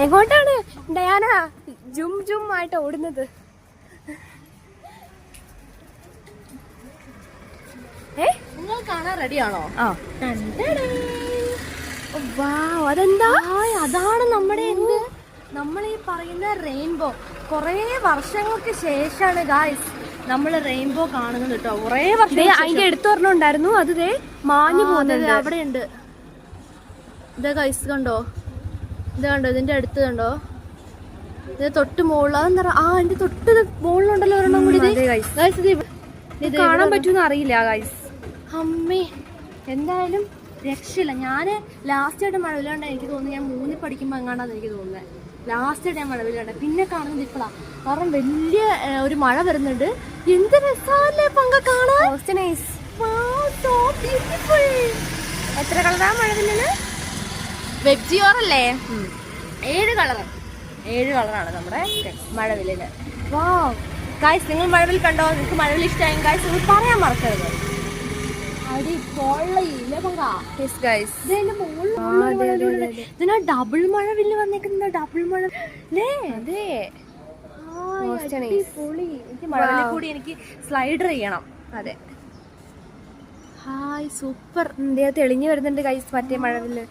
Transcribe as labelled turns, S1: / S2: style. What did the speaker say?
S1: എങ്ങോട്ടാണ് ഡയാന ജും ജും ആയിട്ട് ഓടുന്നത്?
S2: നിങ്ങൾ കാണാൻ റെഡിയാണോ?
S1: അതെന്താ?
S2: അതാണ് നമ്മുടെ നമ്മൾ ഈ പറയുന്ന റെയിൻബോ. കുറേ വർഷങ്ങൾക്ക് ശേഷമാണ് ഗായ്സ് നമ്മൾ റെയിൻബോ കാണുന്നത് കേട്ടോ. കുറേ വർഷം
S1: അതിന്റെ അടുത്ത് പറഞ്ഞുണ്ടായിരുന്നു. അത് മാഞ്ഞു പോകുന്നത്
S2: അവിടെ ഉണ്ട്. ഇതേ ഗായ്സ് കണ്ടോ, ഇത് കണ്ടോ, ഇതിന്റെ അടുത്ത് കണ്ടോ, ഇത് തൊട്ട് മുകളിൽ. അതെന്താ എന്റെ തൊട്ട് മുകളിലുണ്ടല്ലോ ഒരെണ്ണം കൂടി.
S1: ഇത് കാണാൻ പറ്റൂന്ന് അറിയില്ല ഗൈസ്.
S2: അമ്മേ, എന്തായാലും രക്ഷയില്ല. ഞാൻ ലാസ്റ്റ് ആയിട്ട് മഴവിലുണ്ട് എനിക്ക് തോന്നുന്നു. ഞാൻ 3 പഠിക്കുമ്പോ എങ്ങാണ്ടാന്ന് എനിക്ക് തോന്നുന്നത് ലാസ്റ്റ് ആയിട്ട് ഞാൻ മഴവിലുണ്ട്. പിന്നെ കാണുന്നത് ഇപ്പളാ. കാരണം വലിയ ഒരു മഴ വരുന്നുണ്ട്. എന്ത് രസമല്ലേ പങ്ക കാണാൻ.
S1: എത്ര കളറാ മഴവില്ലിന്?
S2: വെബ്ജിയോറല്ലേ? 7 കളറാണ് നമ്മുടെ മഴവില്ലിന്. വാവ് ഗായ്സ്, നിങ്ങൾ മഴവിൽ കണ്ടോ? നിങ്ങൾക്ക് മഴവിൽ ഇഷ്ടമായി ഗായ്സ് നിങ്ങൾ പറയാൻ മറക്കരുത്. ഇതിനാ ഡബിൾ മഴവില്ല് വന്നേക്കുന്ന. ഡബിൾ മഴ എനിക്ക് മഴവില്ലിൽ കൂടി എനിക്ക് സ്ലൈഡർ ചെയ്യണം.
S1: അതെ,
S2: ഹായ് സൂപ്പർ.
S1: തെളിഞ്ഞു വരുന്നുണ്ട് ഗൈസ് മറ്റേ മഴവില്ല്.